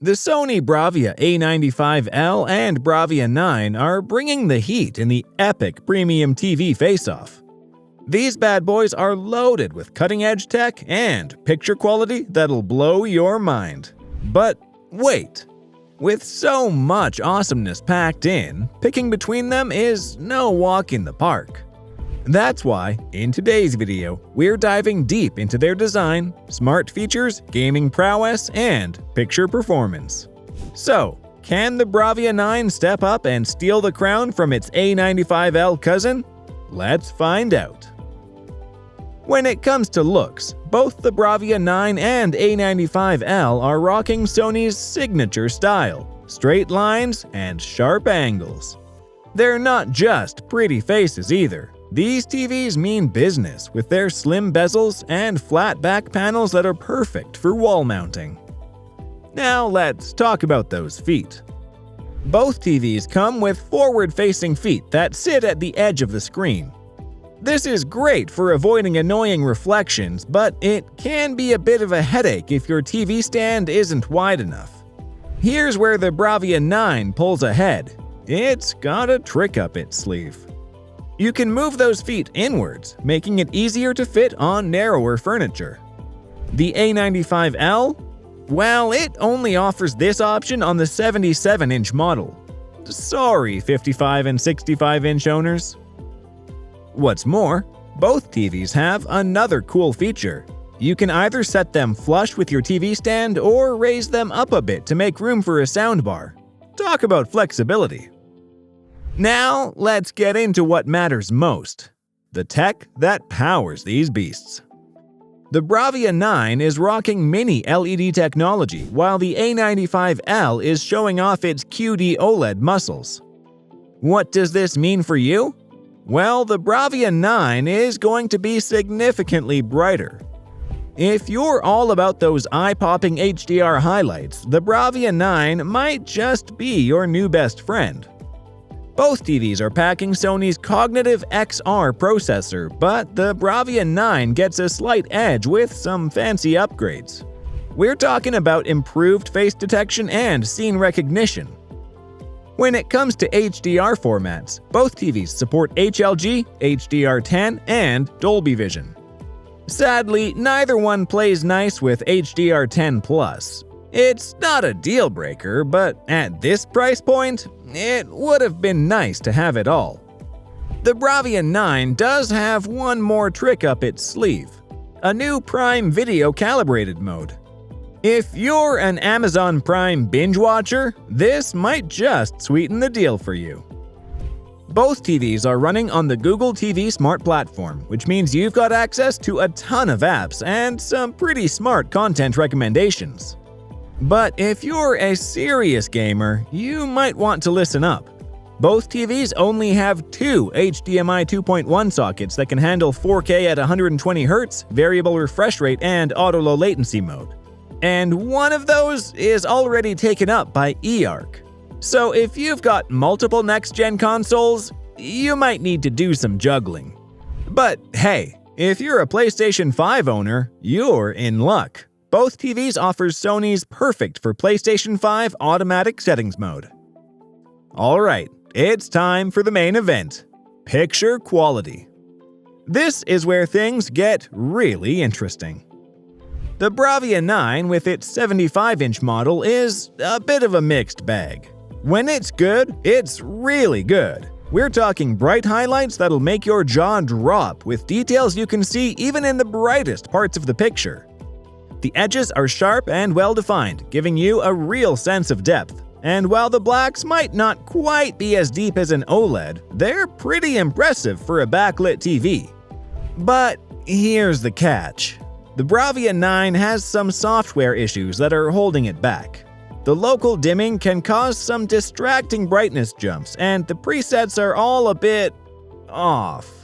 The Sony Bravia A95L and Bravia 9 are bringing the heat in the epic premium TV face-off. These bad boys are loaded with cutting-edge tech and picture quality that'll blow your mind. But wait! With so much awesomeness packed in, picking between them is no walk in the park. That's why, in today's video, we're diving deep into their design, smart features, gaming prowess, and picture performance. So, can the Bravia 9 step up and steal the crown from its A95L cousin? Let's find out. When it comes to looks, both the Bravia 9 and A95L are rocking Sony's signature style, straight lines and sharp angles. They're not just pretty faces either. These TVs mean business with their slim bezels and flat back panels that are perfect for wall mounting. Now let's talk about those feet. Both TVs come with forward-facing feet that sit at the edge of the screen. This is great for avoiding annoying reflections, but it can be a bit of a headache if your TV stand isn't wide enough. Here's where the Bravia 9 pulls ahead. It's got a trick up its sleeve. You can move those feet inwards, making it easier to fit on narrower furniture. The A95L? Well, it only offers this option on the 77-inch model. Sorry, 55 and 65-inch owners. What's more, both TVs have another cool feature. You can either set them flush with your TV stand or raise them up a bit to make room for a soundbar. Talk about flexibility. Now, let's get into what matters most: the tech that powers these beasts. The Bravia 9 is rocking mini LED technology, while the A95L is showing off its QD OLED muscles. What does this mean for you? Well, the Bravia 9 is going to be significantly brighter. If you're all about those eye-popping HDR highlights, the Bravia 9 might just be your new best friend. Both TVs are packing Sony's Cognitive XR processor, but the Bravia 9 gets a slight edge with some fancy upgrades. We're talking about improved face detection and scene recognition. When it comes to HDR formats, both TVs support HLG, HDR10, and Dolby Vision. Sadly, neither one plays nice with HDR10+. It's not a deal breaker, but at this price point, it would have been nice to have it all. The Bravia 9 does have one more trick up its sleeve: a new Prime Video calibrated mode. If you're an Amazon Prime binge watcher, this might just sweeten the deal for you. Both TVs are running on the Google TV Smart platform, which means you've got access to a ton of apps and some pretty smart content recommendations. But if you're a serious gamer, you might want to listen up. Both TVs only have two HDMI 2.1 sockets that can handle 4K at 120Hz, variable refresh rate, and auto low latency mode. And one of those is already taken up by eARC. So if you've got multiple next-gen consoles, you might need to do some juggling. But hey, if you're a PlayStation 5 owner, you're in luck. Both TVs offer Sony's perfect for PlayStation 5 automatic settings mode. Alright, it's time for the main event: picture quality. This is where things get really interesting. The Bravia 9 with its 75-inch model is a bit of a mixed bag. When it's good, it's really good. We're talking bright highlights that'll make your jaw drop with details you can see even in the brightest parts of the picture. The edges are sharp and well-defined, giving you a real sense of depth. And while the blacks might not quite be as deep as an OLED, they're pretty impressive for a backlit TV. But here's the catch. The Bravia 9 has some software issues that are holding it back. The local dimming can cause some distracting brightness jumps, and the presets are all a bit off.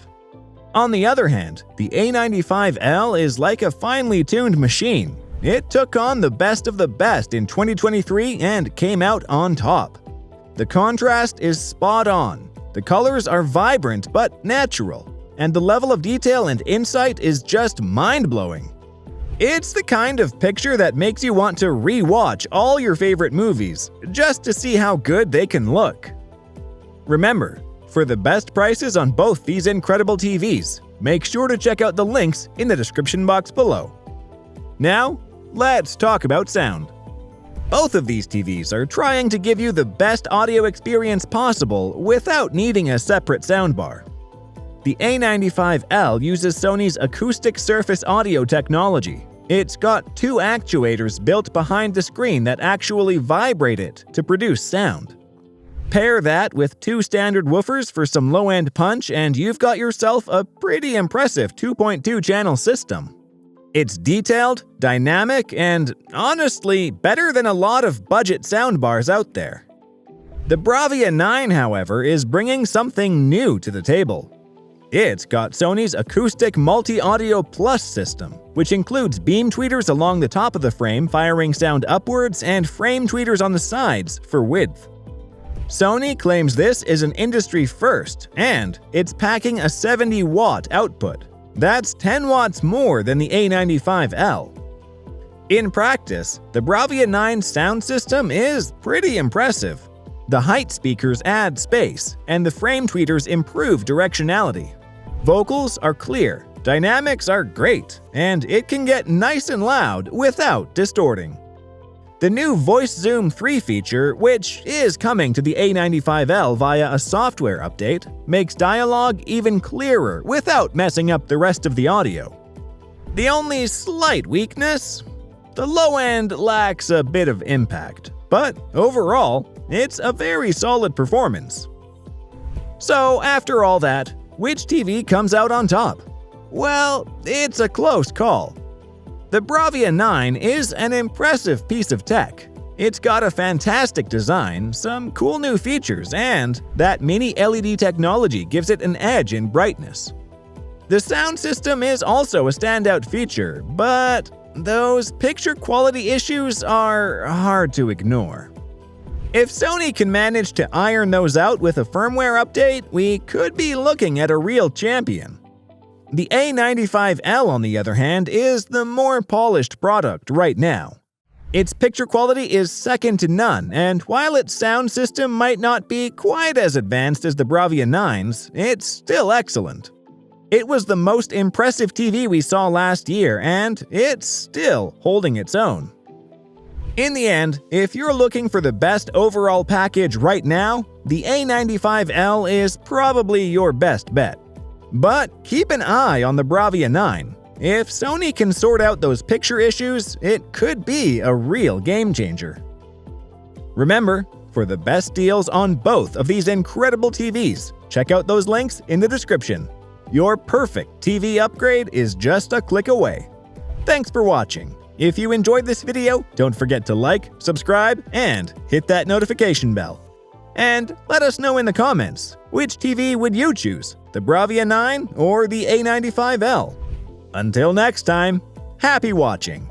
On the other hand, the A95L is like a finely tuned machine. It took on the best of the best in 2023 and came out on top. The contrast is spot on, the colors are vibrant but natural, and the level of detail and insight is just mind-blowing. It's the kind of picture that makes you want to re-watch all your favorite movies just to see how good they can look. Remember, for the best prices on both these incredible TVs, make sure to check out the links in the description box below. Now, let's talk about sound. Both of these TVs are trying to give you the best audio experience possible without needing a separate soundbar. The A95L uses Sony's acoustic surface audio technology. It's got 2 actuators built behind the screen that actually vibrate it to produce sound. Pair that with 2 standard woofers for some low-end punch and you've got yourself a pretty impressive 2.2 channel system. It's detailed, dynamic, and honestly better than a lot of budget soundbars out there. The Bravia 9, however, is bringing something new to the table. It's got Sony's Acoustic Multi-Audio Plus system, which includes beam tweeters along the top of the frame firing sound upwards and frame tweeters on the sides for width. Sony claims this is an industry first, and it's packing a 70-watt output. That's 10 watts more than the A95L. In practice, the Bravia 9 sound system is pretty impressive. The height speakers add space, and the frame tweeters improve directionality. Vocals are clear, dynamics are great, and it can get nice and loud without distorting. The new Voice Zoom 3 feature, which is coming to the A95L via a software update, makes dialogue even clearer without messing up the rest of the audio. The only slight weakness? The low end lacks a bit of impact, but overall, it's a very solid performance. So after all that, which TV comes out on top? Well, it's a close call. The Bravia 9 is an impressive piece of tech. It's got a fantastic design, some cool new features, and that mini LED technology gives it an edge in brightness. The sound system is also a standout feature, but those picture quality issues are hard to ignore. If Sony can manage to iron those out with a firmware update, we could be looking at a real champion. The A95L, on the other hand, is the more polished product right now. Its picture quality is second to none, and while its sound system might not be quite as advanced as the Bravia 9's, it's still excellent. It was the most impressive TV we saw last year, and it's still holding its own. In the end, if you're looking for the best overall package right now, the A95L is probably your best bet. But keep an eye on the Bravia 9. If Sony can sort out those picture issues, it could be a real game changer. Remember, for the best deals on both of these incredible TVs, check out those links in the description. Your perfect TV upgrade is just a click away. Thanks for watching. If you enjoyed this video, don't forget to like, subscribe, and hit that notification bell. And let us know in the comments, which TV would you choose, the Bravia 9 or the A95L? Until next time, happy watching!